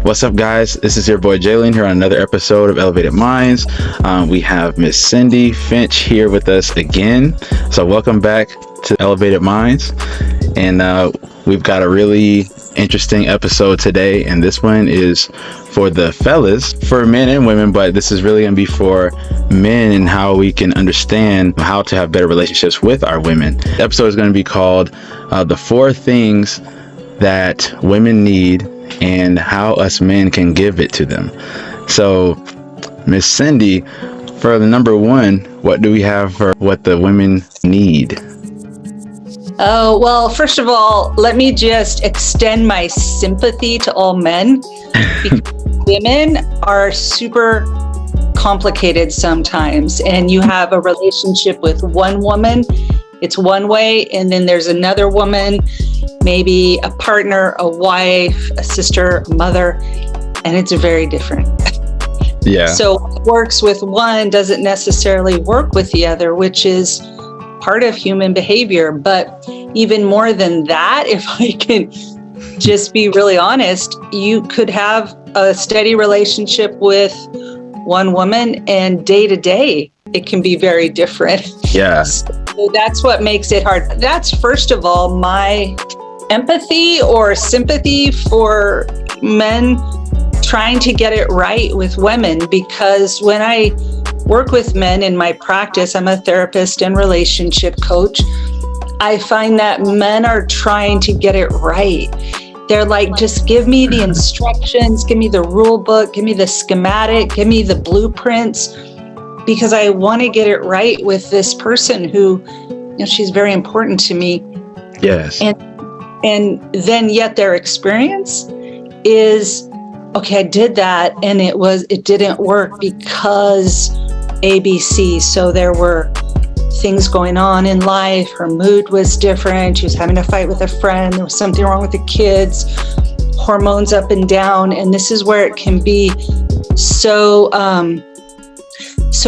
What's up, guys? This is your boy Jalen here on another episode of Elevated Minds. We have Miss Cindy Finch here with us again. So welcome back to Elevated Minds. And we've got a really interesting episode today. And this one is for the fellas, for men and women, but this is really going to be for men and how we can understand how to have better relationships with our women. The episode is going to be called The 4 Things That Women Need and How Us Men Can Give It to Them. So, Miss Cindy, for the number 1, what do we have for what the women need? Oh, well, first of all, let me just extend my sympathy to all men. Because women are super complicated sometimes, and you have a relationship with one woman, it's one way, and then there's another woman, maybe a partner, a wife, a sister, a mother, and it's very different. Yeah. So what works with one doesn't necessarily work with the other, which is part of human behavior. But even more than that, if I can just be really honest, you could have a steady relationship with one woman, and day to day, it can be very different. Yeah. So that's what makes it hard. That's, first of all, my empathy or sympathy for men trying to get it right with women, because when I work with men in my practice, I'm a therapist and relationship coach, I find that men are trying to get it right. They're like, just give me the instructions, give me the rule book, give me the schematic, give me the blueprints, because I want to get it right with this person who, she's very important to me. Yes. And then yet their experience is, okay, I did that and it didn't work because ABC. So there were things going on in life. Her mood was different. She was having a fight with a friend. There was something wrong with the kids, hormones up and down. And this is where it can be so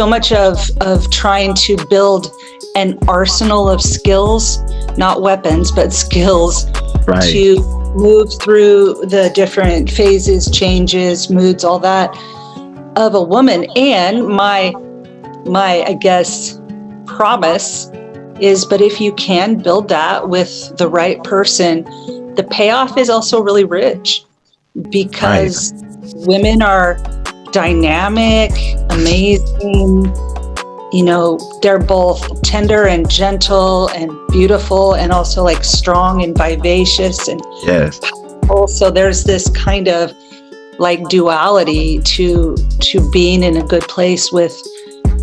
much of trying to build an arsenal of skills, not weapons, but skills, right, to move through the different phases, changes, moods, all that of a woman. And my, I guess, promise is, but if you can build that with the right person, the payoff is also really rich, because women are dynamic, amazing. They're both tender and gentle and beautiful, and also like strong and vivacious and yes. Also, there's this kind of like duality to being in a good place with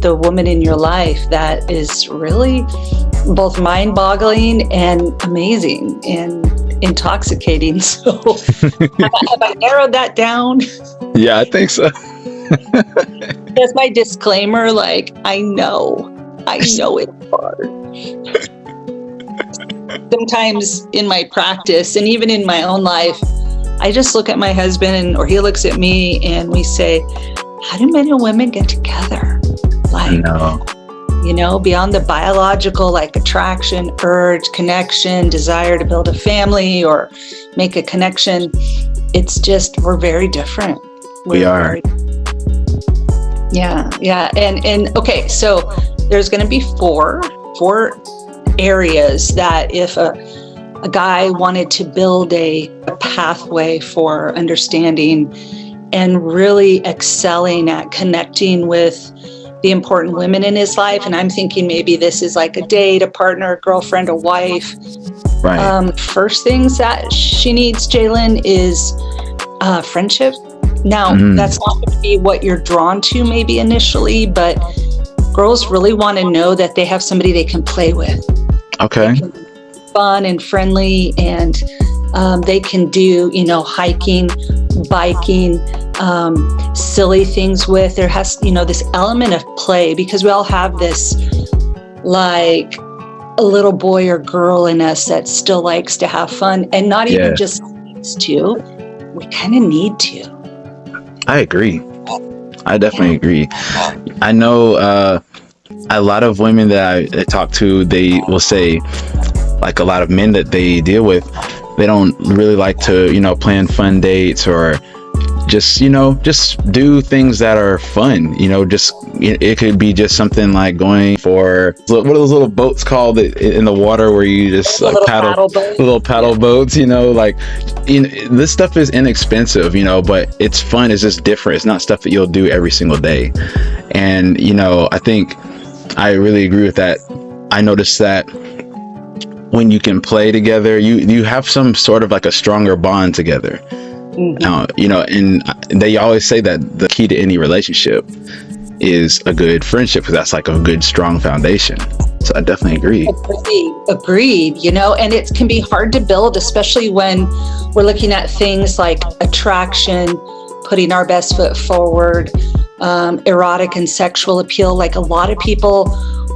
the woman in your life that is really both mind-boggling and amazing and intoxicating. So have I narrowed that down? Yeah, I think so. That's my disclaimer. Like, I know it's hard. Sometimes in my practice and even in my own life, I just look at my husband or he looks at me and we say, how do men and women get together? Like, beyond the biological, like attraction, urge, connection, desire to build a family or make a connection. It's just, we're very different. We are. Yeah. And okay, so there's going to be four areas that if a guy wanted to build a pathway for understanding and really excelling at connecting with the important women in his life, and I'm thinking maybe this is like a date, a partner, a girlfriend, a wife. Right. First things that she needs, Jalen, is friendship. Now, that's not going to be what you're drawn to maybe initially, but girls really want to know that they have somebody they can play with. Okay. They can be fun and friendly, and they can do, hiking, biking, silly things with. There has, this element of play, because we all have this, like, a little boy or girl in us that still likes to have fun, and not even just needs to. We kind of need to. I agree. I definitely agree. I know a lot of women that I talk to, they will say, like a lot of men that they deal with, they don't really like to, plan fun dates or just do things that are fun. It could be just something like going for, what are those little boats called in the water where you just like paddle little paddle boats, this stuff is inexpensive, but it's fun. It's just different. It's not stuff that you'll do every single day. And I think I really agree with that. I noticed that when you can play together, you have some sort of like a stronger bond together. And they always say that the key to any relationship is a good friendship, because that's like a good, strong foundation. So I definitely agree. Agreed. And it can be hard to build, especially when we're looking at things like attraction, putting our best foot forward, erotic and sexual appeal. Like, a lot of people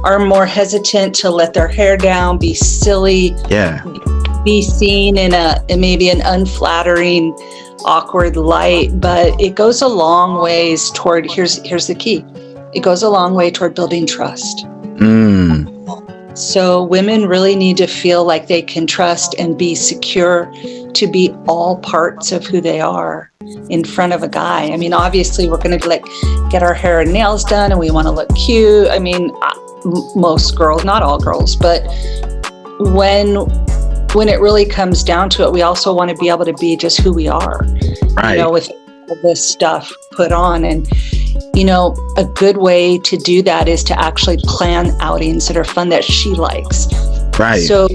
are more hesitant to let their hair down, be silly, be seen in maybe an unflattering, awkward light. But it goes a long ways toward, here's the key, it goes a long way toward building trust. So women really need to feel like they can trust and be secure to be all parts of who they are in front of a guy. I mean, obviously we're going to get our hair and nails done and we want to look cute. I mean, most girls, not all girls, but when it really comes down to it, we also want to be able to be just who we are, with all this stuff put on. And a good way to do that is to actually plan outings that are fun, that she likes. Right. So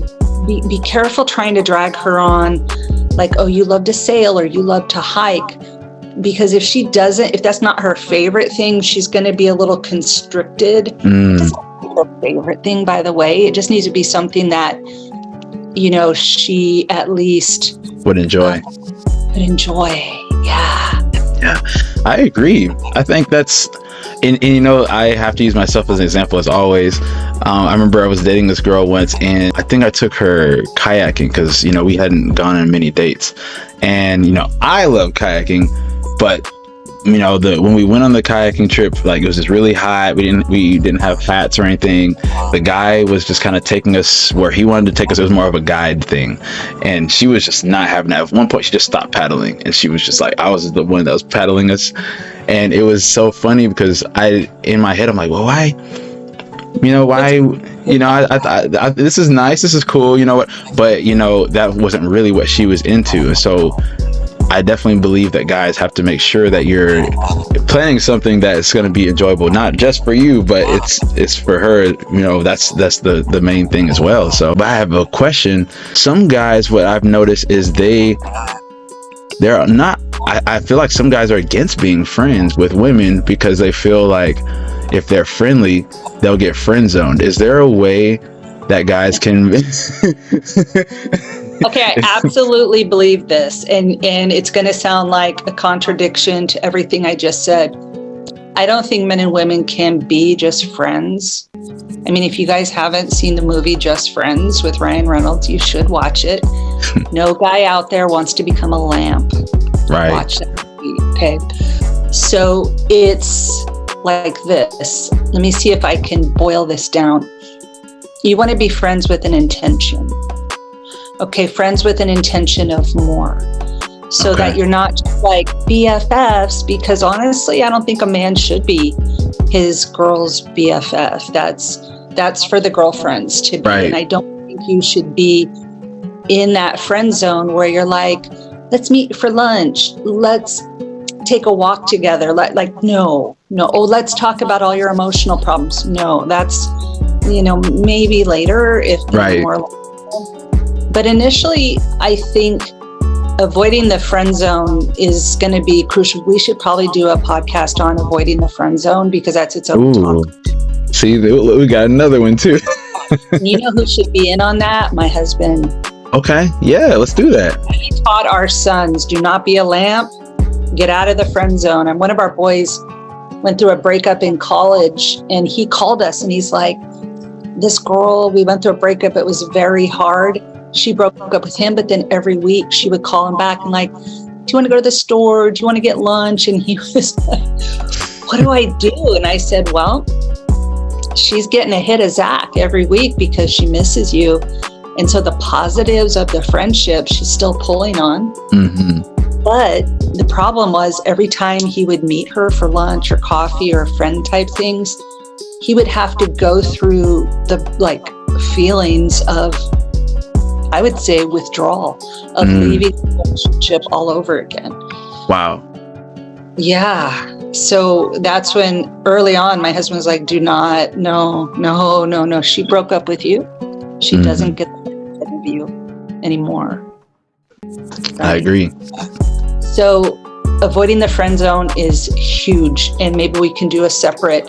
be careful trying to drag her on, like, oh, you love to sail or you love to hike. Because if that's not her favorite thing, she's going to be a little constricted. That's not her favorite thing, by the way. It just needs to be something that, she at least would enjoy. Yeah, I agree. I think that's, and I have to use myself as an example as always. I remember I was dating this girl once, and I think I took her kayaking because, we hadn't gone on many dates. And, I love kayaking, but when we went on the kayaking trip, like, it was just really hot. We didn't have hats or anything. The guy was just kind of taking us where he wanted to take us. It was more of a guide thing, and she was just not having that. At one point, she just stopped paddling, and she was just like, I was the one that was paddling us, and it was so funny because in my head, I'm like, well, why? This is nice. This is cool. But that wasn't really what she was into. So I definitely believe that guys have to make sure that you're planning something that is going to be enjoyable, not just for you, but it's for her. That's the main thing as well. So, but I have a question. Some guys, what I've noticed is they're not. I feel like some guys are against being friends with women because they feel like if they're friendly, they'll get friend zoned. Is there a way that guys can? Okay, I absolutely believe this, and it's going to sound like a contradiction to everything I just said. I don't think men and women can be just friends. I mean, if you guys haven't seen the movie Just Friends with Ryan Reynolds, you should watch it. No guy out there wants to become a lamp. Right. Watch that movie, okay? So it's like this. Let me see if I can boil this down. You want to be friends with an intention. Okay, friends with an intention of more. So that you're not just like BFFs, because honestly, I don't think a man should be his girl's BFF. That's for the girlfriends to be. Right. And I don't think you should be in that friend zone where you're like, let's meet for lunch. Let's take a walk together. No. Oh, let's talk about all your emotional problems. No, that's, maybe later if they're more. But initially, I think avoiding the friend zone is going to be crucial. We should probably do a podcast on avoiding the friend zone because that's its own talk. See, we got another one too. You know who should be in on that? My husband. Okay, yeah, let's do that. He taught our sons, do not be a lamp, get out of the friend zone. And one of our boys went through a breakup in college, and he called us and he's like, this girl, we went through a breakup. It was very hard. She broke up with him, but then every week she would call him back and like, do you want to go to the store? Do you want to get lunch? And he was like, what do I do? And I said, well, she's getting a hit of Zach every week because she misses you. And so the positives of the friendship, she's still pulling on. But the problem was every time he would meet her for lunch or coffee or friend type things, he would have to go through the feelings of, I would say, withdrawal, of leaving the relationship all over again. Wow. Yeah. So that's when early on my husband was like, no. She broke up with you. She doesn't get the benefit of you anymore. Right? I agree. So avoiding the friend zone is huge. And maybe we can do a separate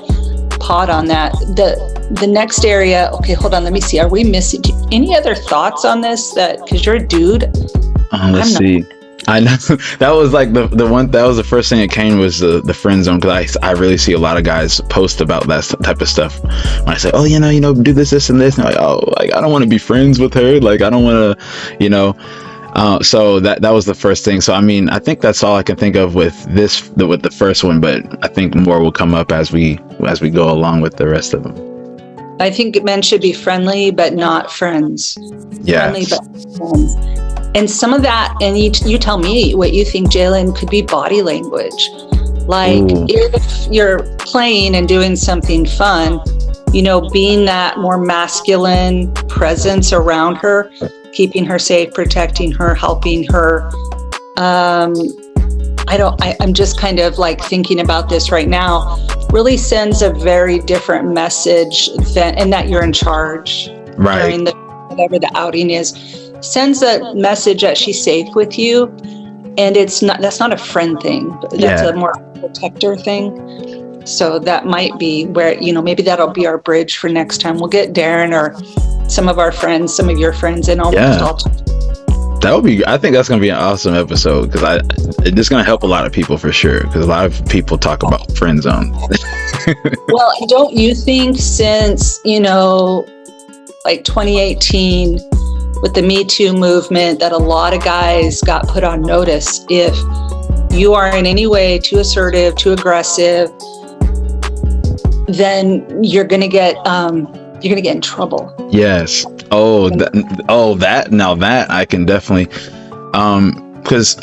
pod on that. The next area, okay, hold on, let me see. Are we missing any other thoughts on this? Because you're a dude. Let's see. I know that was like the one, that was the first thing that came, was the friend zone, because I really see a lot of guys post about that type of stuff. When I say, oh, do this and this, and like, oh, like, I don't want to be friends with her, like, I don't want to, so that was the first thing. So I mean, I think that's all I can think of with with the first one, but I think more will come up as we go along with the rest of them. I think men should be friendly but not friends. Yeah. Friendly but not friends. And some of that, and you tell me what you think, Jalen, could be body language. Like, if you're playing and doing something fun, being that more masculine presence around her, keeping her safe, protecting her, helping her. I'm just kind of like thinking about this right now, really sends a very different message and that you're in charge during whatever the outing is. Sends a message that she's safe with you, and that's not a friend thing. That's a more protector thing. So that might be where, maybe that'll be our bridge for next time. We'll get Darren or some of our friends, some of your friends, and all. That would be, I think that's going to be an awesome episode, because it's going to help a lot of people for sure, because a lot of people talk about friend zone. Well, don't you think since, like 2018, with the Me Too movement, that a lot of guys got put on notice? If you are in any way too assertive, too aggressive, then you're gonna get in trouble. Yes. That I can definitely, because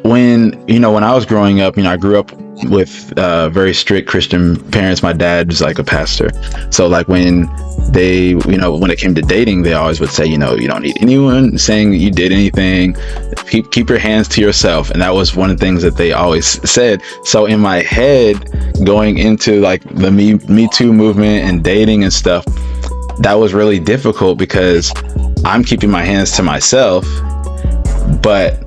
when I was growing up, I grew up with very strict Christian parents. My dad was like a pastor, so like when they, when it came to dating, they always would say, you don't need anyone saying you did anything. Keep your hands to yourself. And that was one of the things that they always said. So in my head, going into like the Me Too movement and dating and stuff, that was really difficult, because I'm keeping my hands to myself, but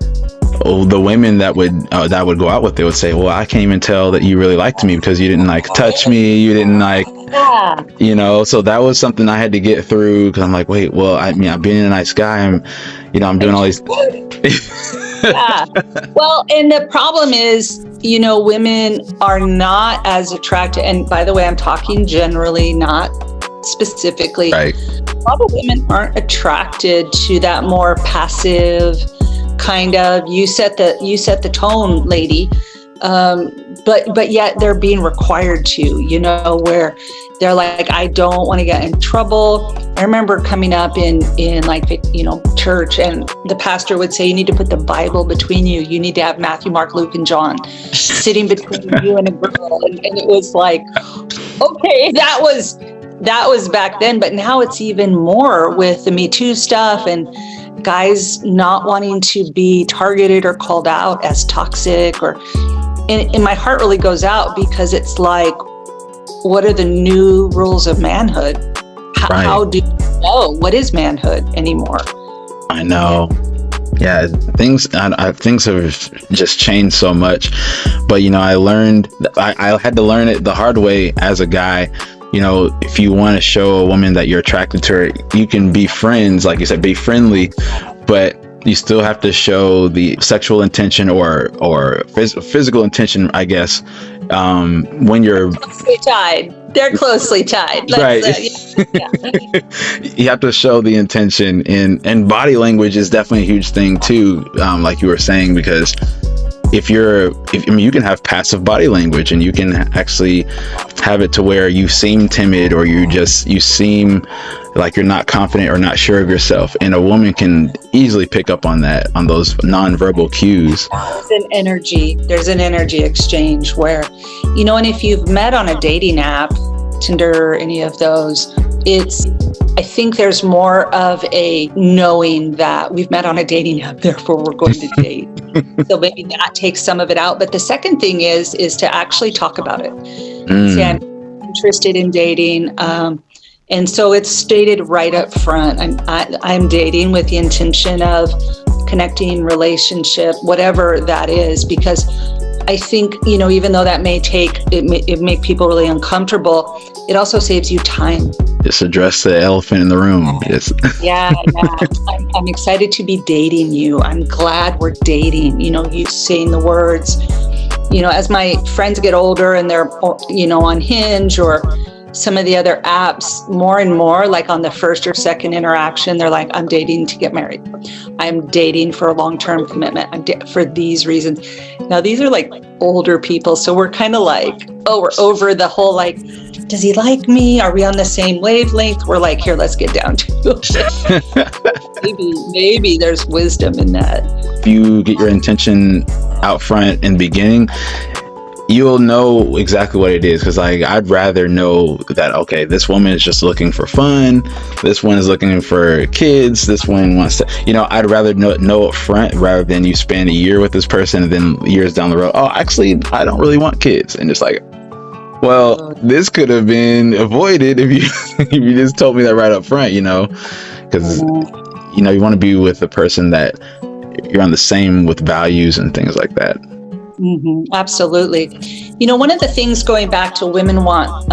the women that would go out with, they would say, well, I can't even tell that you really liked me because you didn't like touch me, you didn't like, so that was something I had to get through, because I'm like, wait, well, I'm being a nice guy, I'm doing all these yeah. Well, and the problem is, women are not as attracted, and by the way, I'm talking generally, not specifically. Right. A lot of women aren't attracted to that more passive kind of, you set the tone, lady, but yet they're being required to, where they're like, I don't want to get in trouble. I remember coming up in like, church, and the pastor would say, you need to put the Bible between you. You need to have Matthew, Mark, Luke, and John sitting between you and a girl. And it was like, okay, that was back then, but now it's even more with the Me Too stuff and guys not wanting to be targeted or called out as toxic, and my heart really goes out, because it's like, what are the new rules of manhood? How do you know what is manhood anymore? I know. Yeah, things have just changed so much, but I learned, I had to learn it the hard way as a guy. If you want to show a woman that you're attracted to her, you can be friends, like you said, be friendly, but you still have to show the sexual intention or physical intention, I guess, when you're closely tied. They're closely tied. Right. You have to show the intention, and body language is definitely a huge thing too, like you were saying, because I mean, you can have passive body language, and you can actually have it to where you seem timid, or you seem like you're not confident or not sure of yourself, and a woman can easily pick up on that, on those nonverbal cues. There's an energy exchange where, and if you've met on a dating app, Tinder, any of those, I think there's more of a knowing that we've met on a dating app, therefore we're going to date. So maybe that takes some of it out. But the second thing is to actually talk about it. Say, I'm interested in dating. And so it's stated right up front. I'm dating with the intention of connecting, relationship, whatever that is, because I think, even though that may make people really uncomfortable, it also saves you time. Just address the elephant in the room. Yes. Yeah. I'm excited to be dating you. I'm glad we're dating. You saying the words. As my friends get older and they're, on Hinge or some of the other apps, more and more, like on the first or second interaction, they're like, I'm dating to get married. I'm dating for a long-term commitment. For these reasons. Now, these are like older people. So we're kind of like, we're over the whole, like, does he like me? Are we on the same wavelength? We're like, here, let's get down to it. Maybe there's wisdom in that. If you get your intention out front in the beginning, you'll know exactly what it is. Because I'd rather know that, okay, this woman is just looking for fun. This one is looking for kids. This one wants to, I'd rather know up front rather than you spend a year with this person and then years down the road, oh, actually, I don't really want kids. And it's like, well, this could have been avoided if you just told me that right up front, because, you want to be with a person that you're on the same with values and things like that. Mm-hmm. Absolutely. One of the things, going back to women want,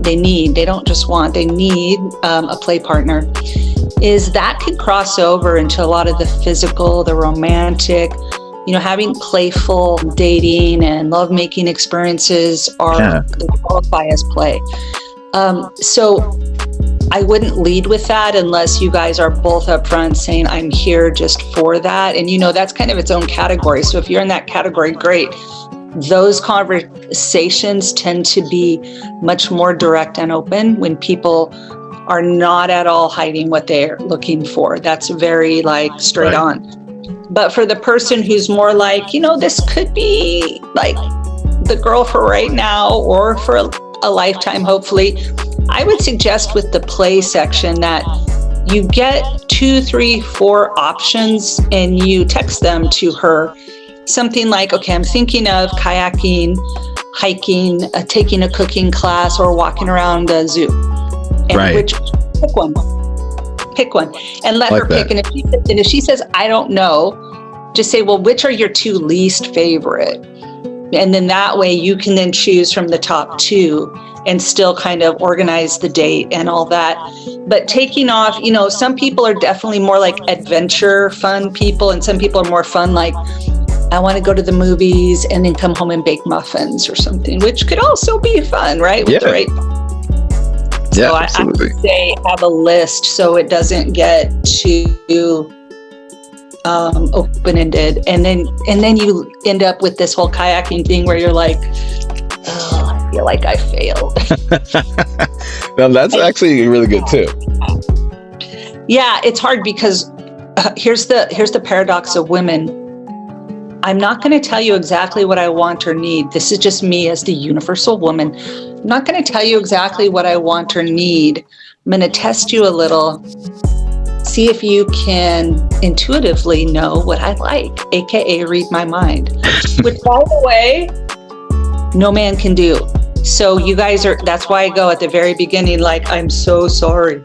they don't just want, they need a play partner, is that can cross over into a lot of the physical, the romantic, having playful dating and lovemaking experiences they qualify as play. So I wouldn't lead with that unless you guys are both upfront saying, I'm here just for that. And, that's kind of its own category. So if you're in that category, great. Those conversations tend to be much more direct and open when people are not at all hiding what they're looking for. That's very straight on. But for the person who's more like, this could be like the girl for right now or for a lifetime, hopefully, I would suggest with the play section that you get 2, 3, 4 options and you text them to her. Something like, okay, I'm thinking of kayaking, hiking, taking a cooking class, or walking around the zoo. And pick one and let her pick. And if she says, I don't know, just say, well, which are your 2 least favorite? And then that way you can then choose from the top 2 and still kind of organize the date and all that. But taking off, some people are definitely more like adventure fun people, and some people are more fun like, I want to go to the movies and then come home and bake muffins or something, which could also be fun, right? Yeah. Right. So I would say have a list so it doesn't get too open-ended, and then you end up with this whole kayaking thing where you're like, oh, I feel like I failed. Now that's actually really good too. Yeah, it's hard because here's the paradox of women. I'm not going to tell you exactly what I want or need. This is just me as the universal woman. I'm not going to tell you exactly what I want or need. I'm going to test you a little, see if you can intuitively know what I like, aka read my mind, which, by the way, no man can do. So you guys that's why I go at the very beginning, like, I'm so sorry.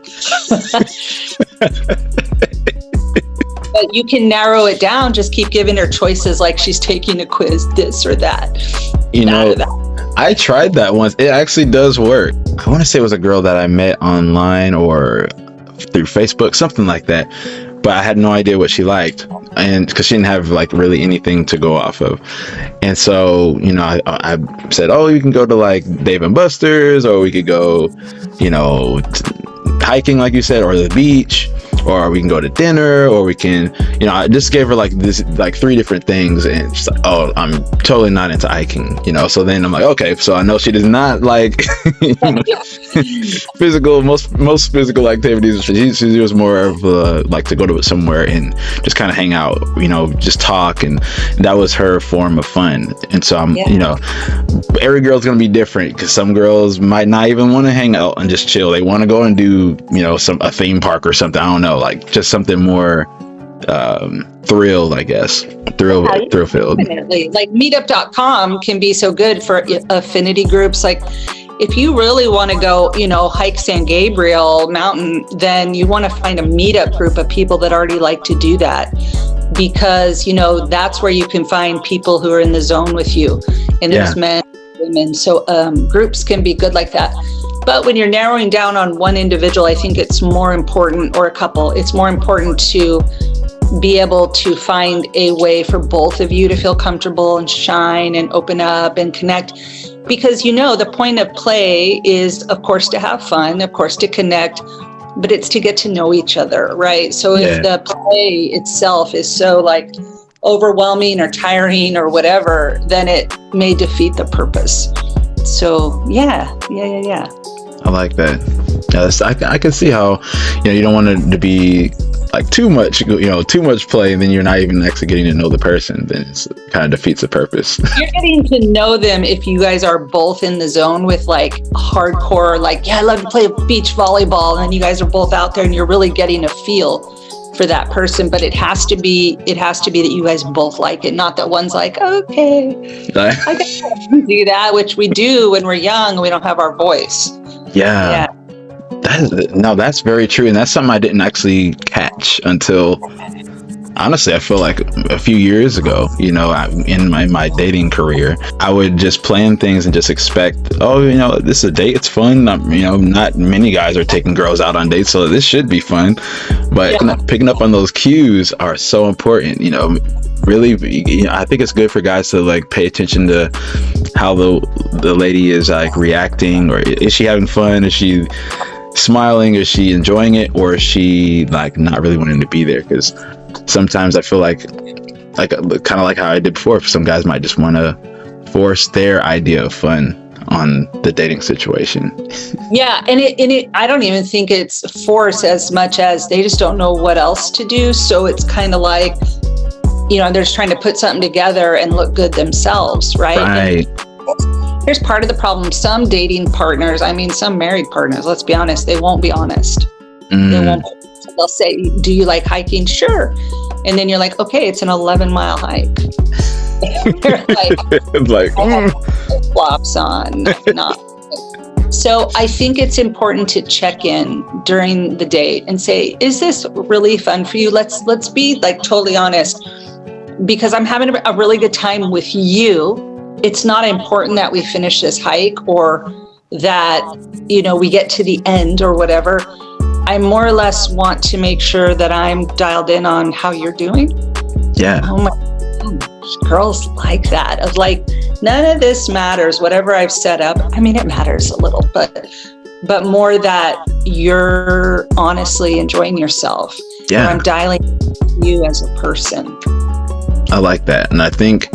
But you can narrow it down, just keep giving her choices like she's taking a quiz, this or that. I tried that once. It actually does work. I want to say it was a girl that I met online or through Facebook, something like that. But I had no idea what she liked, and because she didn't have really anything to go off of. And so, I said, oh, you can go to Dave and Buster's, or we could go, hiking, like you said, or the beach. or we can go to dinner, or we can, you know, I just gave her like this, like 3 different things, and she's like, oh, I'm totally not into hiking, you know. So then I'm like, okay, so I know she does not like physical, most physical activities. She was more of like to go to somewhere and just kind of hang out, you know, just talk, and that was her form of fun. And so I'm, you know, every girl's gonna be different, because some girls might not even want to hang out and just chill. They want to go and do, you know, a theme park or something. I don't know, like just something more thrilled, I guess. Thrill filled. Definitely. Like meetup.com can be so good for affinity groups. Like if you really want to go, you know, hike San Gabriel Mountain, then you want to find a meetup group of people that already like to do that, because, you know, that's where you can find people who are in the zone with you, and there's men, women. So groups can be good like that. But when you're narrowing down on one individual, I think it's more important, or a couple, it's more important to be able to find a way for both of you to feel comfortable and shine and open up and connect. Because, you know, the point of play is, of course, to have fun, of course, to connect, but it's to get to know each other, right? So if the play itself is so like overwhelming or tiring or whatever, then it may defeat the purpose. So yeah. I like that. Yeah, I can see how, you know, you don't want it to be like too much play, and then you're not even actually getting to know the person. Then it kind of defeats the purpose. You're getting to know them if you guys are both in the zone with like hardcore, like, yeah, I love to play beach volleyball, and then you guys are both out there and you're really getting a feel for that person. But it has to be that you guys both like it, not that one's like, okay, I can do that, which we do when we're young and we don't have our voice. Yeah. That's very true. And that's something I didn't actually catch until, honestly, I feel like a few years ago, you know, in my dating career, I would just plan things and just expect, oh, you know, this is a date, it's fun. You know, not many guys are taking girls out on dates, so this should be fun. But picking up on those cues are so important, you know. Really, you know, I think it's good for guys to like pay attention to how the lady is like reacting, or is she having fun? Is she smiling? Is she enjoying it? Or is she like not really wanting to be there? Because sometimes I feel like kind of like how I did before, some guys might just want to force their idea of fun on the dating situation. Yeah, and it I don't even think it's force as much as they just don't know what else to do. So it's kind of like, you know, they're just trying to put something together and look good themselves, right? Right. And here's part of the problem. Some dating partners, I mean, some married partners, let's be honest, they won't be honest. They won't. They'll say, do you like hiking? Sure. And then you're like, okay, it's an 11-mile hike. They're like, I have flops on, not. So I think it's important to check in during the date and say, is this really fun for you? Let's be like totally honest, because I'm having a really good time with you. It's not important that we finish this hike or that, you know, we get to the end or whatever. I more or less want to make sure that I'm dialed in on how you're doing. Yeah. Oh my gosh, girls like that, of like, none of this matters, whatever I've set up. I mean, it matters a little, but more that you're honestly enjoying yourself. Yeah. I'm dialing you as a person. I like that. And I think,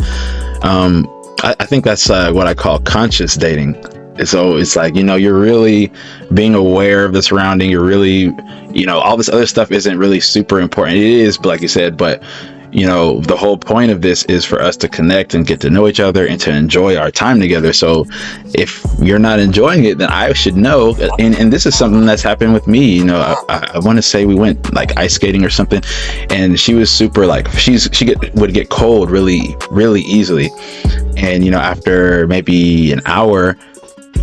I think that's what I call conscious dating. So it's like, you know, you're really being aware of the surrounding. You're really, you know, all this other stuff isn't really super important. It is, but like you said, but you know, the whole point of this is for us to connect and get to know each other and to enjoy our time together. So if you're not enjoying it, then I should know. And this is something that's happened with me. You know, I want to say we went like ice skating or something, and she was super like, would get cold really, really easily. And, you know, after maybe an hour,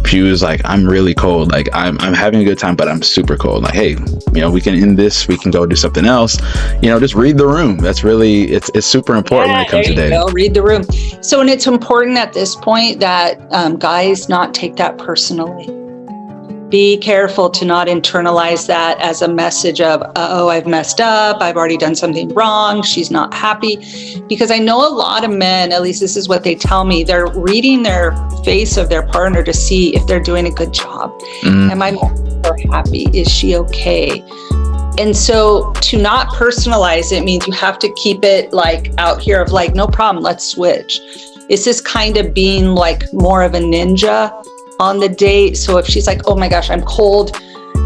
she was like, I'm really cold. Like I'm having a good time, but I'm super cold. Like, hey, you know, we can end this. We can go do something else. You know, just read the room. That's really, it's super important when it comes to dating. Read the room. So, and it's important at this point that guys not take that personally. Be careful to not internalize that as a message of, oh, I've messed up. I've already done something wrong. She's not happy. Because I know a lot of men, at least this is what they tell me, they're reading their face of their partner to see if they're doing a good job. Am I happy? Is she okay? And so to not personalize it means you have to keep it like out here of like, no problem, let's switch. It's this kind of being like more of a ninja on the date. So if she's like, oh my gosh, I'm cold.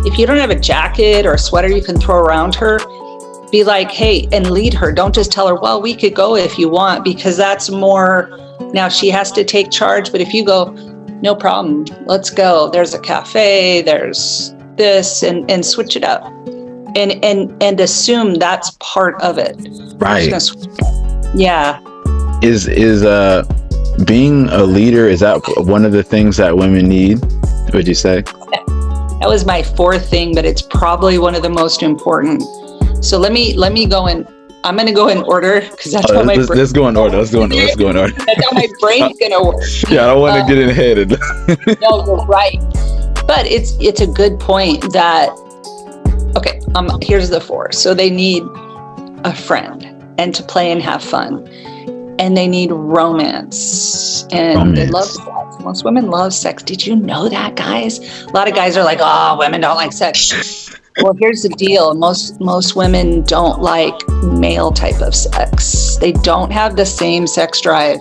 If you don't have a jacket or a sweater you can throw around her, be like, hey, and lead her. Don't just tell her, well, we could go if you want, because that's more, now she has to take charge. But if you go, no problem, let's go. There's a cafe, there's this, and switch it up. And assume that's part of it. Right. Yeah. Is being a leader, is that one of the things that women need, would you say? That was my fourth thing, but it's probably one of the most important. So let me go in. I'm going to go in order because that's how my brain. Let's go in order. Let's go in order. That's how my brain's going to work. Yeah, I don't want to get ahead. No, you're right. But it's a good point that, okay, here's the four. So they need a friend and to play and have fun. And they need romance. And they love sex. Most women love sex. Did you know that, guys? A lot of guys are like, oh, women don't like sex. Well, here's the deal. Most women don't like male type of sex. They don't have the same sex drive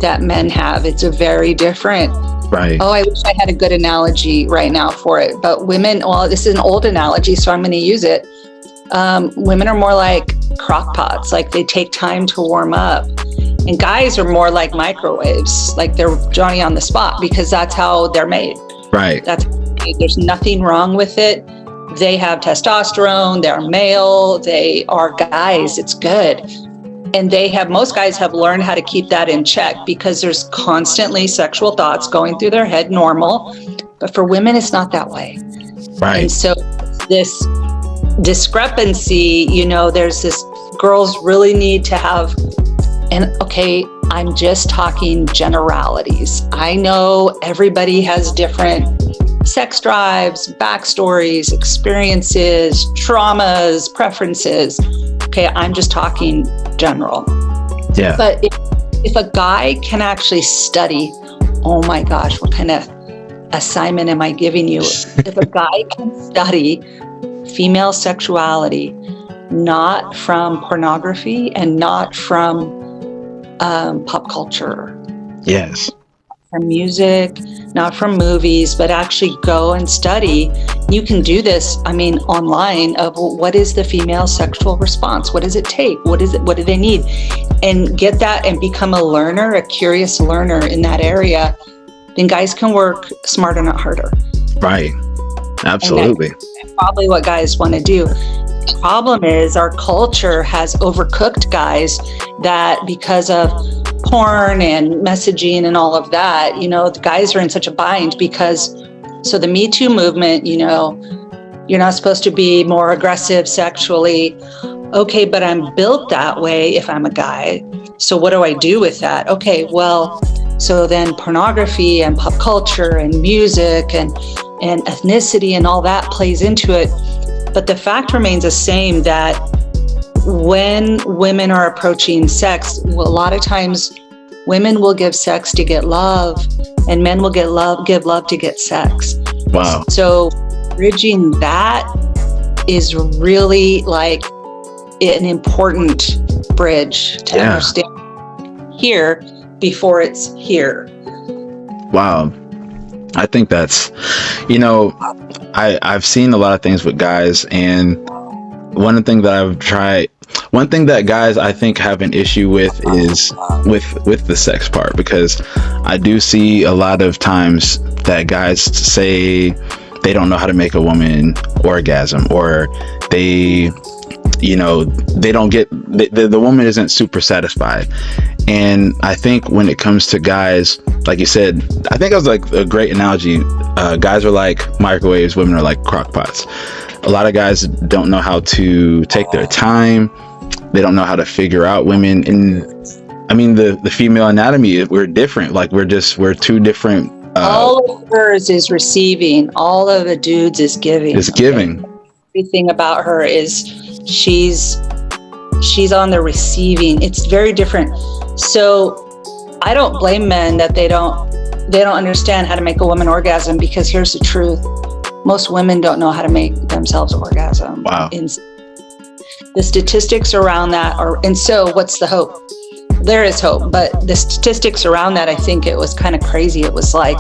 that men have. It's a very different. Right. Oh, I wish I had a good analogy right now for it. But women, well, this is an old analogy, so I'm going to use it. Women are more like crock pots. Like they take time to warm up. And guys are more like microwaves. Like they're Johnny on the spot because that's how they're made. Right. There's nothing wrong with it. They have testosterone, they're male, they are guys, it's good. And most guys have learned how to keep that in check because there's constantly sexual thoughts going through their head, normal. But for women, it's not that way. Right. And so this discrepancy, there's this, girls really need to have, and okay, I'm just talking generalities. I know everybody has different sex drives, backstories, experiences, traumas, preferences. Okay, I'm just talking general. Yeah. But if a guy can actually study, oh my gosh, what kind of assignment am I giving you? If a guy can study female sexuality, not from pornography and not from pop culture. Yes. From music, not from movies, but actually go and study. You can do this, online of what is the female sexual response? What does it take? What do they need? And get that and become a learner, a curious learner in that area. Then guys can work smarter, not harder. Right. Absolutely. That's probably what guys want to do. The problem is our culture has overcooked guys that because of porn and messaging and all of that, the guys are in such a bind because, so the Me Too movement, you're not supposed to be more aggressive sexually. Okay, but I'm built that way if I'm a guy. So what do I do with that? Okay, well, so then pornography and pop culture and music and ethnicity and all that plays into it. But the fact remains the same that when women are approaching sex, a lot of times women will give sex to get love and men will give love to get sex. Wow. So bridging that is really like an important bridge to understand here before it's here. Wow. I think that's, I've seen a lot of things with guys, and one thing that guys I think have an issue with is with the sex part, because I do see a lot of times that guys say they don't know how to make a woman orgasm, or they don't get, the woman isn't super satisfied. And I think when it comes to guys, like you said, I think it was like a great analogy. Guys are like microwaves, women are like crock pots. A lot of guys don't know how to take their time. They don't know how to figure out women. And the female anatomy, we're different. Like we're two different. All of hers is receiving. All of a dude's is giving. Is giving. Everything about her is she's on the receiving. It's very different. So I don't blame men that they don't understand how to make a woman orgasm, because here's the truth. most women don't know how to make themselves orgasm. Wow. The statistics around that are, and so what's the hope? There is hope, but the statistics around that, I think it was kind of crazy. It was like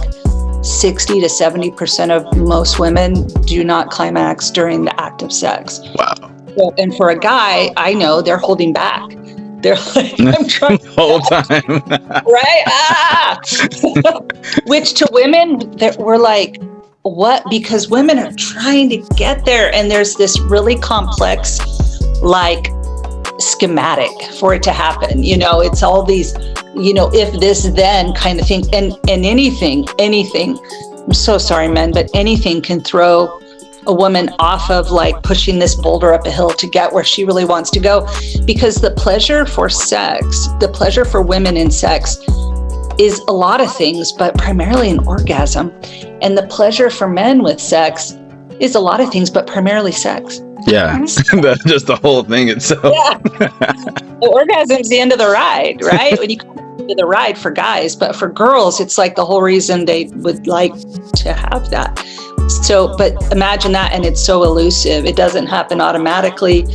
60 to 70% of most women do not climax during the act of sex. Wow. So, and for a guy, I know they're holding back. They're like, I'm trying the whole time. Right? Which to women, we're like, what? Because women are trying to get there. And there's this really complex, like, schematic for it to happen. It's all these, if this, then kind of thing. And anything, I'm so sorry, men, but anything can throw a woman off of like pushing this boulder up a hill to get where she really wants to go. Because the pleasure for sex, the pleasure for women in sex is a lot of things, but primarily an orgasm. And the pleasure for men with sex is a lot of things, but primarily sex. Yeah, just the whole thing itself. Yeah. The orgasm's the end of the ride, right? When you come to the ride for guys, but for girls, it's like the whole reason they would like to have that. So, but imagine that, and it's so elusive. It doesn't happen automatically.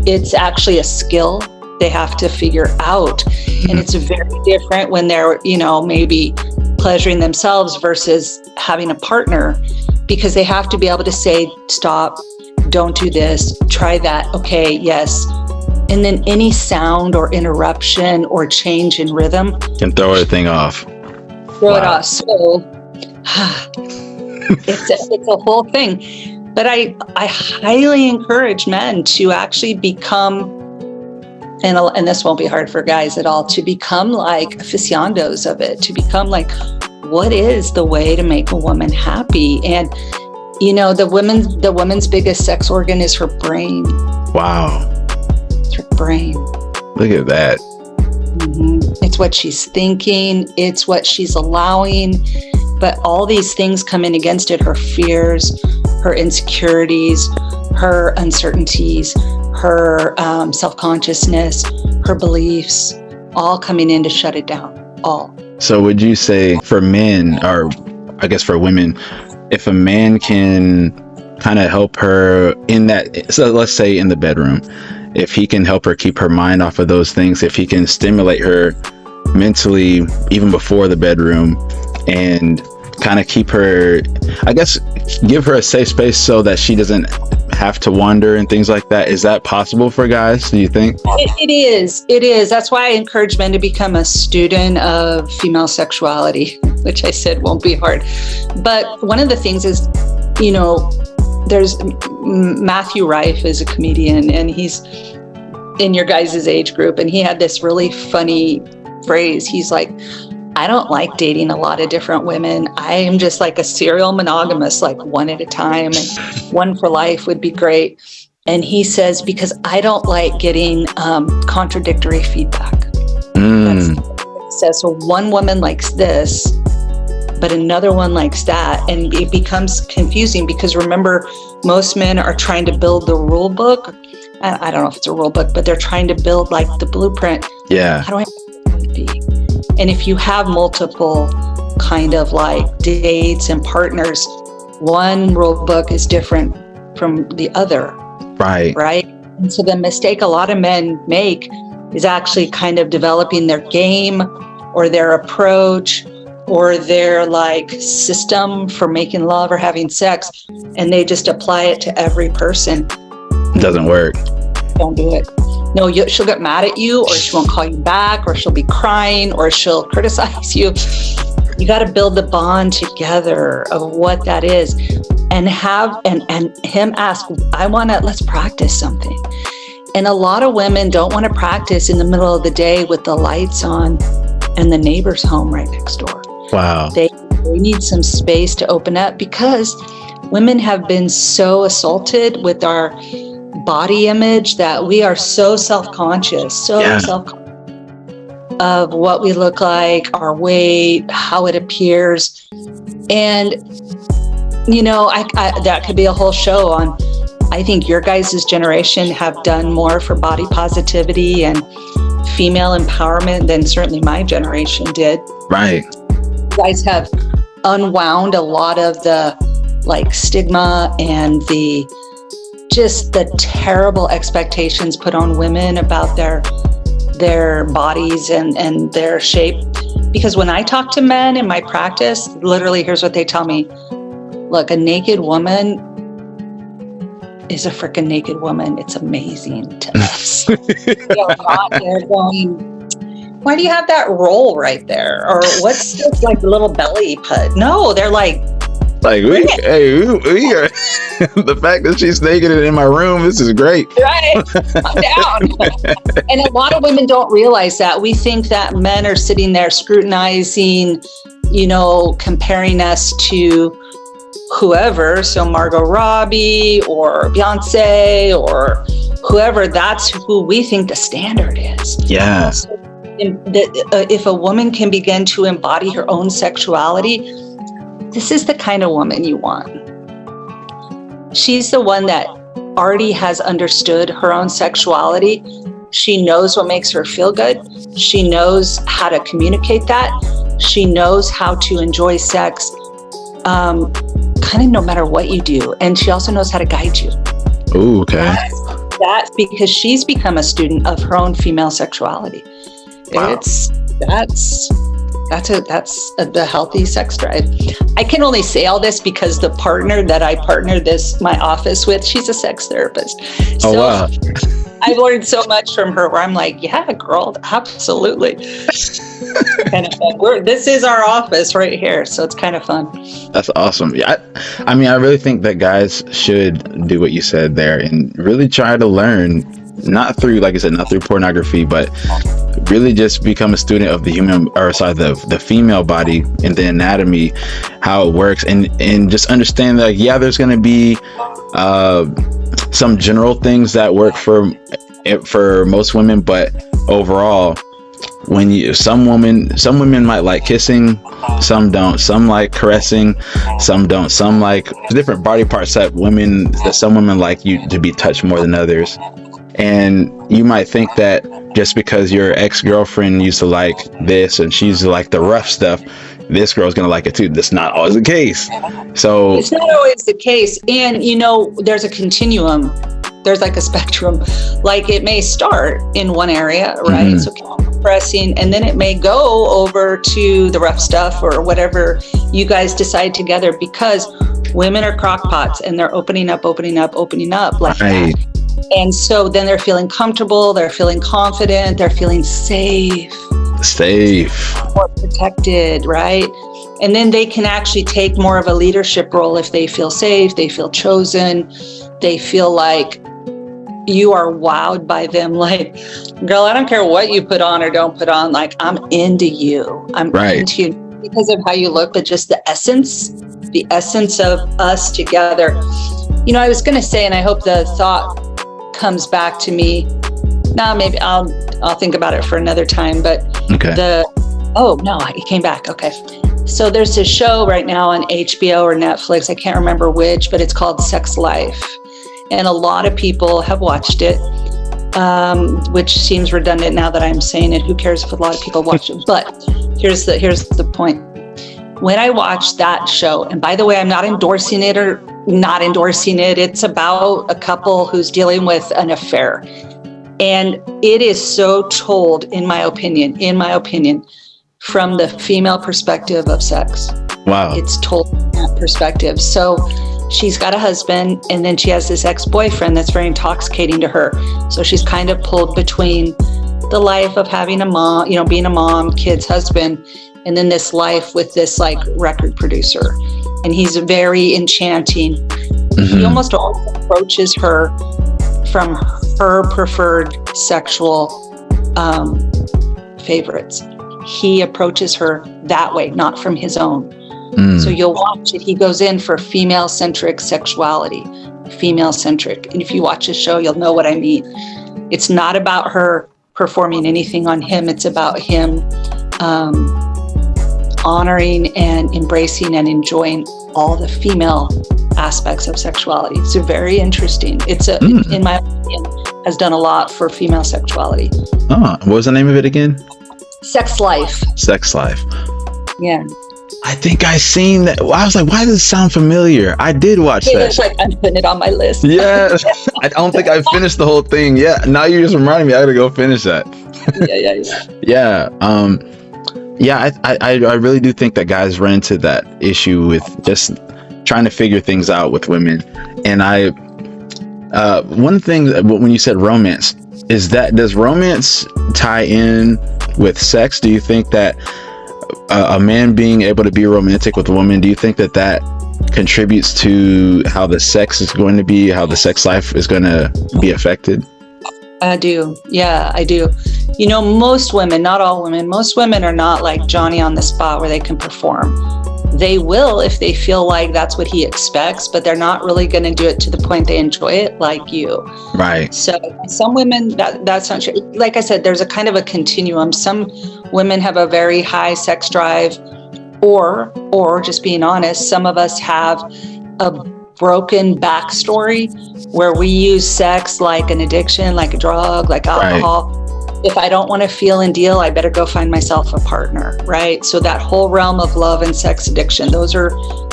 It's actually a skill they have to figure out. And it's very different when they're, maybe pleasuring themselves versus having a partner, because they have to be able to say, stop, don't do this, try that, okay, yes. And then any sound or interruption or change in rhythm can throw everything off. Throw it off. So it's a whole thing. But I highly encourage men to actually become, and this won't be hard for guys at all, to become like aficionados of it, to become like, what is the way to make a woman happy? And the woman's biggest sex organ is her brain. Wow. It's her brain. Look at that. Mm-hmm. It's what she's thinking. It's what she's allowing. But all these things come in against it. Her fears, her insecurities, her uncertainties, her self-consciousness, her beliefs, all coming in to shut it down. All. So would you say for men, or I guess for women, if a man can kind of help her in that, so let's say in the bedroom, if he can help her keep her mind off of those things, if he can stimulate her mentally even before the bedroom and kind of keep her, I guess, give her a safe space so that she doesn't have to wonder and things like that. Is that possible for guys, do you think? It is. That's why I encourage men to become a student of female sexuality, which I said won't be hard. But one of the things is, there's Matthew Rife is a comedian, and he's in your guys' age group, and he had this really funny phrase. He's like, I don't like dating a lot of different women. I am just like a serial monogamous, like one at a time, and one for life would be great. And he says, because I don't like getting contradictory feedback. That's what he says. So one woman likes this, but another one likes that. And it becomes confusing because remember, most men are trying to build the rule book. I don't know if it's a rule book, but they're trying to build like the blueprint. Yeah. How do I want to be? And if you have multiple kind of like dates and partners, one rule book is different from the other. Right. Right. And so the mistake a lot of men make is actually kind of developing their game or their approach or their like system for making love or having sex. And they just apply it to every person. It doesn't work. Don't do it. No, she'll get mad at you, or she won't call you back, or she'll be crying, or she'll criticize you. You got to build the bond together of what that is, and have and him ask, let's practice something. And a lot of women don't want to practice in the middle of the day with the lights on and the neighbor's home right next door. Wow. They need some space to open up because women have been so assaulted with our body image that we are so self-conscious, self-conscious of what we look like, our weight, how it appears. And, that could be a whole show on, I think your guys' generation have done more for body positivity and female empowerment than certainly my generation did. Right. You guys have unwound a lot of the like stigma and the terrible expectations put on women about their bodies and their shape. Because when I talk to men in my practice, literally, here's what they tell me. Look, a naked woman is a freaking naked woman. It's amazing to us. They're not there going, why do you have that roll right there? Or what's this like little belly put? No, they're like we are, the fact that she's naked in my room, this is great. Right, I'm down. And a lot of women don't realize that. We think that men are sitting there scrutinizing, comparing us to whoever. So Margot Robbie or Beyonce or whoever, that's who we think the standard is. Yeah. So if a woman can begin to embody her own sexuality, this is the kind of woman you want. She's the one that already has understood her own sexuality. She knows what makes her feel good. She knows how to communicate that. She knows how to enjoy sex, kind of no matter what you do. And she also knows how to guide you. Ooh, okay. That's because she's become a student of her own female sexuality. Wow. That's the healthy sex drive. I can only say all this because the partner that I partner my office with, she's a sex therapist. So wow. I've learned so much from her where I'm like, yeah, girl, absolutely. Kind of fun. This is our office right here. So it's kind of fun. That's awesome. Yeah, I mean, I really think that guys should do what you said there and really try to learn, not through, like I said, not through pornography, but really just become a student of the female body and the anatomy, how it works, and just understand that, yeah, there's going to be some general things that work for most women, but overall, some women might like kissing, some don't, some like caressing, some don't, some like different body parts that some women like you to be touched more than others. And you might think that just because your ex-girlfriend used to like this and she used to like the rough stuff, this girl's gonna like it too. That's not always the case. So it's not always the case. And there's a continuum. There's like a spectrum. Like it may start in one area, right? Mm-hmm. So pressing, and then it may go over to the rough stuff or whatever you guys decide together, because women are crockpots and they're opening up like right. That. And so then they're feeling comfortable, they're feeling confident, they're feeling safe, more protected, right? And then they can actually take more of a leadership role if they feel safe, they feel chosen, they feel like you are wowed by them. Like, girl, I don't care what you put on or don't put on. Like, I'm into you. I'm right. Into you because of how you look, but just the essence of us together. I was going to say, and I hope the thought comes back to me. Maybe I'll think about it for another time. But okay. It came back. Okay. So there's this show right now on HBO or Netflix. I can't remember which, but it's called Sex Life. And a lot of people have watched it, which seems redundant now that I'm saying it. Who cares if a lot of people watch it? But here's the point. When I watched that show, and by the way, I'm not endorsing it or not endorsing it. It's about a couple who's dealing with an affair. And it is so told, in my opinion, from the female perspective of sex. Wow. It's told from that perspective. So she's got a husband, and then she has this ex-boyfriend that's very intoxicating to her. So she's kind of pulled between the life of having a mom, being a mom, kids, husband, and then this life with this like record producer. And he's very enchanting. Mm-hmm. He almost always approaches her from her preferred sexual favorites. He approaches her that way, not from his own. So you'll watch it. He goes in for female-centric sexuality, female-centric. And if you watch the show, you'll know what I mean. It's not about her performing anything on him. It's about him honoring and embracing and enjoying all the female aspects of sexuality. It's very interesting. It, in my opinion, has done a lot for female sexuality. What was the name of it again? Sex Life. Sex Life. Yeah. I think I seen that. I was like, why does it sound familiar? I did watch that. Like, I'm putting it on my list. Yeah. I don't think I finished the whole thing. Yeah. Now you just reminded me I gotta go finish that. Yeah. Yeah. I really do think that guys run into that issue with just trying to figure things out with women. And one thing when you said romance, is that, does romance tie in with sex? Do you think that a man being able to be romantic with a woman, do you think that that contributes to how the sex is going to be, how the sex life is going to be affected? I do. Yeah, I do. You know, most women, not all women, most women are not like Johnny on the spot where they can perform. They will if they feel like that's what he expects, but they're not really going to do it to the point they enjoy it like you. Right. So some women, that's not true. Like I said, there's a kind of a continuum. Some women have a very high sex drive, or just being honest, some of us have a broken backstory where we use sex like an addiction, like a drug, like alcohol. Right. If I don't want to feel and deal, I better go find myself a partner, right? So that whole realm of love and sex addiction, those are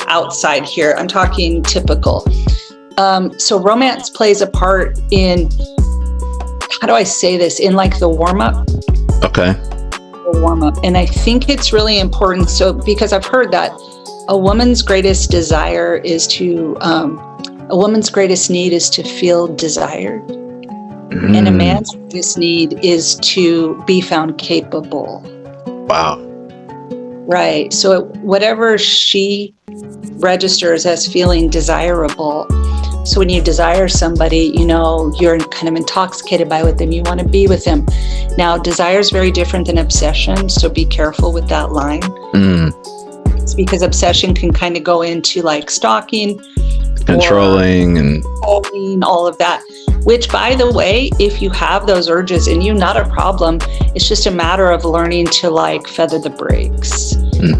outside here. I'm talking typical. So romance plays a part in, how do I say this, in like the warm-up. Okay. The warm-up. And I think it's really important. So because I've heard that a woman's greatest desire is to, a woman's greatest need is to feel desired. And a man's greatest need is to be found capable. Wow. Right. So whatever she registers as feeling desirable. So when you desire somebody, you know, you're kind of intoxicated by with them. You want to be with them. Now, desire is very different than obsession. So be careful with that line. It's because obsession can kind of go into like stalking, controlling, and all of that. Which, by the way, if you have those urges in you, not a problem. It's just a matter of learning to like feather the brakes,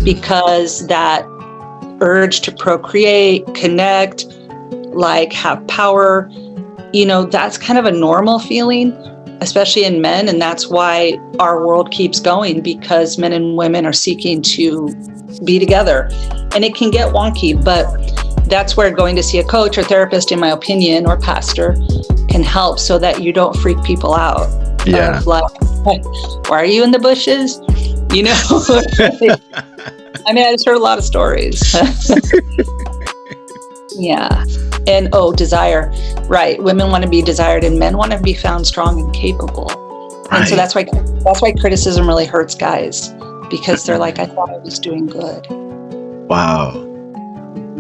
because that urge to procreate, connect, like have power, you know, that's kind of a normal feeling, especially in men. And that's why our world keeps going, because men and women are seeking to be together. And it can get wonky, but that's where going to see a coach or therapist, in my opinion, or pastor can help, so that you don't freak people out. Yeah. Like, why are you in the bushes? You know? I mean, I just heard a lot of stories. Yeah. And desire. Right. Women want to be desired and men want to be found strong and capable. Right. And so that's why criticism really hurts guys, because they're like, I thought I was doing good. Wow.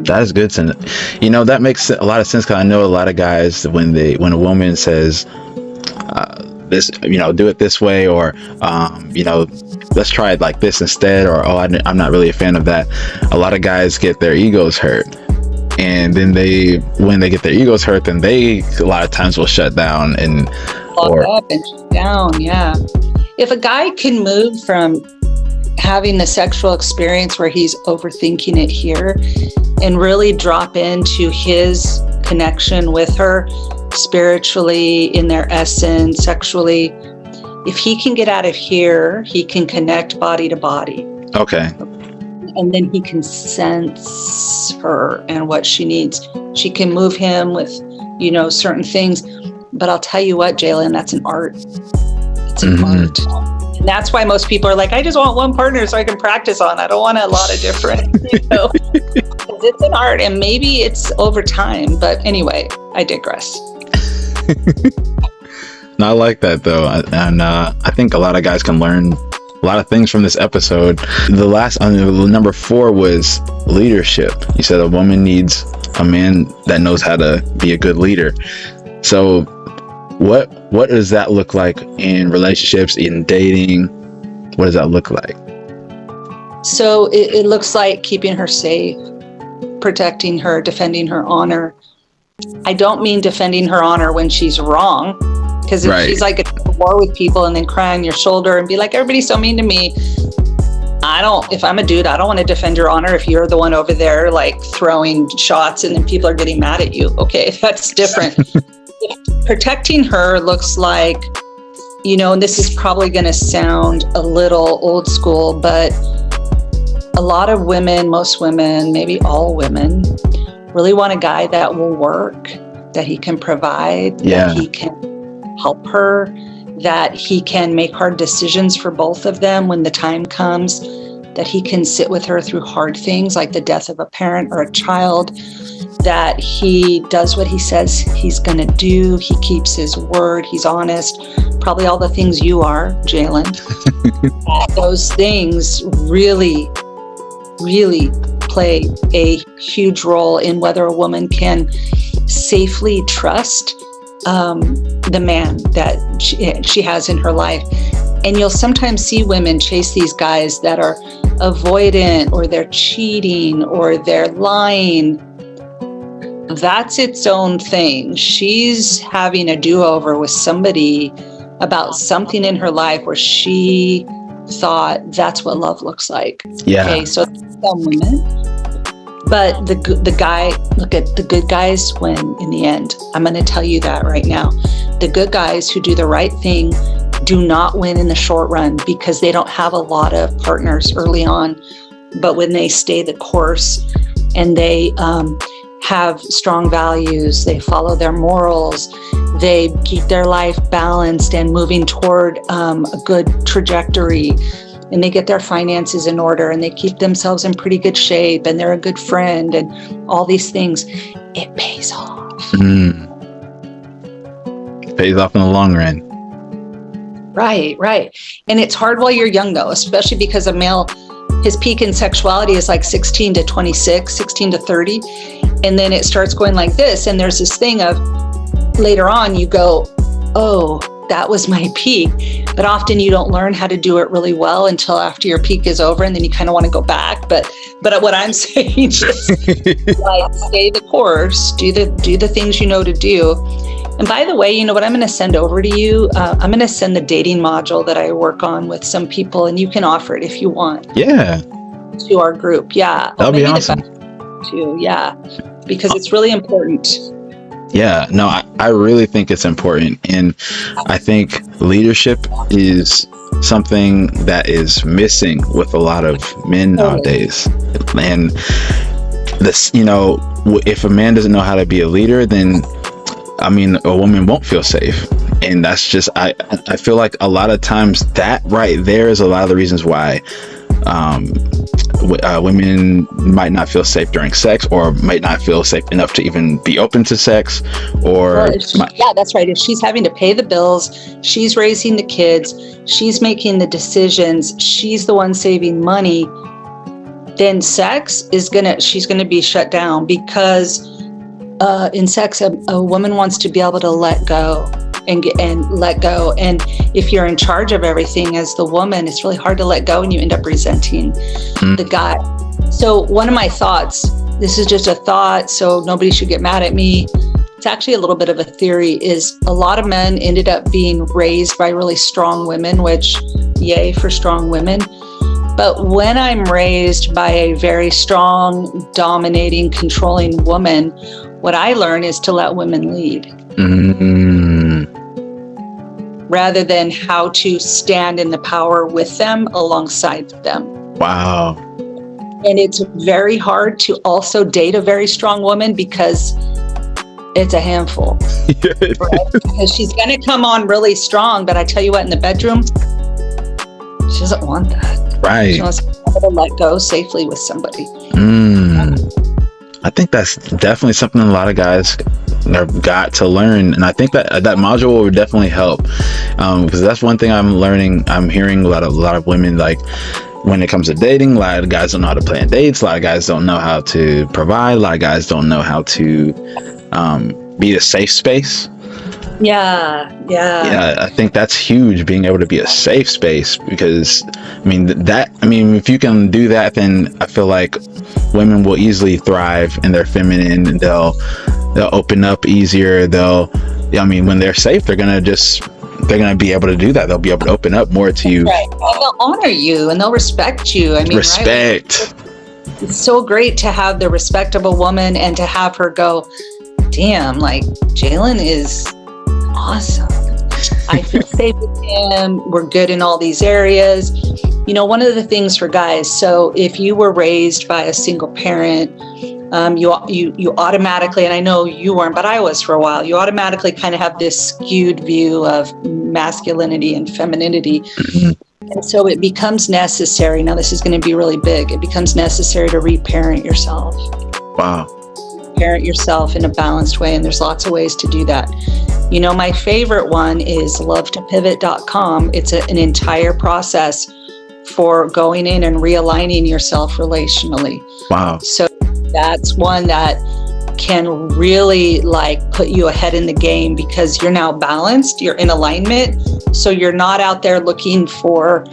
That is good to know. You know, that makes a lot of sense, because I know a lot of guys, when a woman says this, you know, do it this way, or you know, let's try it like this instead, or I'm not really a fan of that. A lot of guys get their egos hurt, and then when they get their egos hurt, then they a lot of times will shut down and up and shut down. Yeah. If a guy can move from having the sexual experience where he's overthinking it here and really drop into his connection with her spiritually, in their essence, sexually, if he can get out of here, he can connect body to body. Okay. And then he can sense her and what she needs. She can move him with, you know, certain things. But I'll tell you what, Jalen, that's an art. It's an art. And that's why most people are like, I just want one partner so I can practice on. I don't want a lot of different, you know. It's an art, and maybe it's over time. But anyway, I digress. No, I like that though, and I think a lot of guys can learn a lot of things from this episode. The last number 4 was leadership. You said a woman needs a man that knows how to be a good leader. So what does that look like in relationships, in dating? What does that look like? So it looks like keeping her safe, protecting her, defending her honor. I don't mean defending her honor when she's wrong, because if she's like at war with people and then cry on your shoulder and be like, everybody's so mean to me. If I'm a dude, I don't want to defend your honor if you're the one over there like throwing shots and then people are getting mad at you. Okay, that's different. Protecting her looks like, you know, and this is probably going to sound a little old school, but a lot of women, most women, maybe all women, really want a guy that will work, that he can provide, that he can help her, that he can make hard decisions for both of them when the time comes, that he can sit with her through hard things like the death of a parent or a child, that he does what he says he's going to do, he keeps his word, he's honest, probably all the things you are, Jalen. Those things really, really play a huge role in whether a woman can safely trust the man that she has in her life. And you'll sometimes see women chase these guys that are avoidant, or they're cheating, or they're lying. That's its own thing. She's having a do-over with somebody about something in her life where she thought that's what love looks like. Yeah. Okay, so some women. But the guy, look at the good guys win in the end. I'm going to tell you that right now. The good guys who do the right thing do not win in the short run because they don't have a lot of partners early on. But when they stay the course and they have strong values, they follow their morals, they keep their life balanced and moving toward a good trajectory, and they get their finances in order, and they keep themselves in pretty good shape, and they're a good friend, and all these things, it pays off. It pays off in the long run. Right. And it's hard while you're young, though, especially because a male, his peak in sexuality is like 16 to 26, 16 to 30. And then it starts going like this. And there's this thing of later on you go, oh, that was my peak. But often you don't learn how to do it really well until after your peak is over. And then you kind of want to go back. But what I'm saying is like, stay the course, do the things you know to do. And by the way, you know what I'm going to send over to you? I'm going to send the dating module that I work on with some people, and you can offer it if you want. Yeah. To our group. Yeah. That'll be awesome. Too. Yeah. Because it's really important. Yeah. No, I really think it's important. And I think leadership is something that is missing with a lot of men nowadays. And this, you know, if a man doesn't know how to be a leader, then I mean, a woman won't feel safe. And that's just, I feel like a lot of times that right there is a lot of the reasons why women might not feel safe during sex, or might not feel safe enough to even be open to sex, or yeah, that's right. If she's having to pay the bills, she's raising the kids, she's making the decisions, she's the one saving money, then sex is she's gonna be shut down, because in sex, a woman wants to be able to let go and let go. And if you're in charge of everything as the woman, it's really hard to let go, and you end up resenting the guy. So one of my thoughts, this is just a thought, so nobody should get mad at me. It's actually a little bit of a theory, is a lot of men ended up being raised by really strong women, which yay for strong women. But when I'm raised by a very strong, dominating, controlling woman, what I learn is to let women lead. Rather than how to stand in the power with them, alongside them. Wow. And it's very hard to also date a very strong woman, because it's a handful. Right? Because she's going to come on really strong, but I tell you what, in the bedroom, she doesn't want that. Right. She wants to be able to let go safely with somebody. I think that's definitely something a lot of guys have got to learn, and I think that module would definitely help, because that's one thing I'm learning. I'm hearing a lot of women, like, when it comes to dating, a lot of guys don't know how to plan dates, a lot of guys don't know how to provide, a lot of guys don't know how to be a safe space. Yeah, I think that's huge, being able to be a safe space, because I mean, if you can do that, then I feel like women will easily thrive in their feminine, and they'll open up easier. When they're safe, they're gonna be able to do that. They'll be able to open up more to you. Right. And they'll honor you, and they'll respect you. I mean, respect. Right? It's so great to have the respect of a woman, and to have her go, damn, like, Jalen is awesome. I feel safe with him. We're good in all these areas. one of the things for guys, so if you were raised by a single parent, you automatically, and I know you weren't, but I was for a while, you automatically kind of have this skewed view of masculinity and femininity. And so it becomes necessary. Now, this is going to be really big. It becomes necessary to reparent yourself. Wow. Parent yourself in a balanced way. And there's lots of ways to do that. My favorite one is lovetopivot.com. It's an entire process for going in and realigning yourself relationally. Wow. So that's one that can really put you ahead in the game, because you're now balanced, you're in alignment. So you're not out there looking for,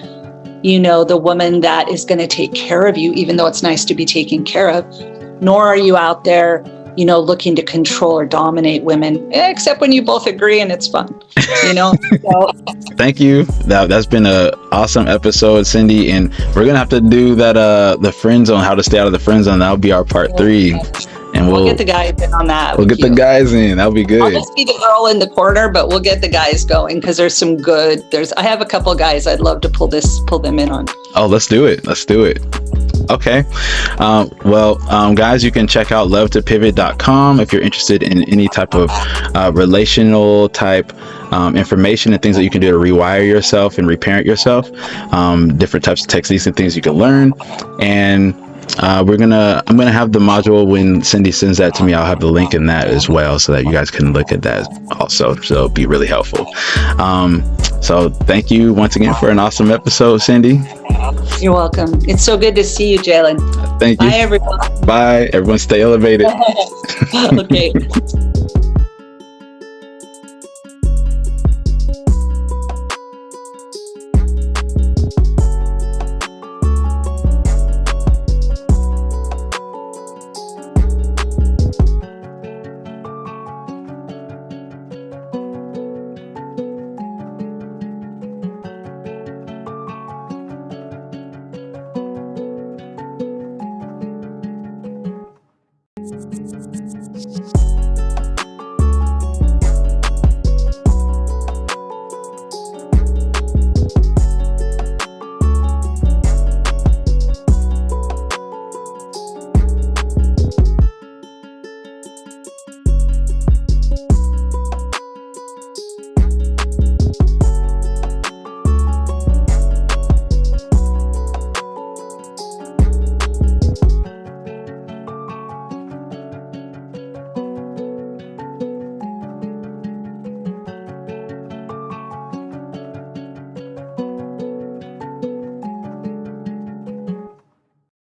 the woman that is going to take care of you, even though it's nice to be taken care of, nor are you out there, looking to control or dominate women, except when you both agree and it's fun, So. Thank you. That's been an awesome episode, Cindy. And we're going to have to do that, the friend zone, how to stay out of the friend zone. That'll be our part 3. And we'll get the guys in on that. We'll get the guys in. That'll be good. I'll just be the girl in the corner, but we'll get the guys going, because there's some good. I have a couple of guys I'd love to pull them in on. Oh, let's do it. Okay. Guys, you can check out lovetopivot.com if you're interested in any type of relational type information and things that you can do to rewire yourself and reparent yourself. Different types of techniques and things you can learn. And I'm gonna have the module when Cindy sends that to me. I'll have the link in that as well, so that you guys can look at that also. So it'll be really helpful. So thank you once again for an awesome episode, Cindy. You're welcome. It's so good to see you, Jalen. Thank you. Bye, everyone. Bye, everyone. Stay elevated. Okay.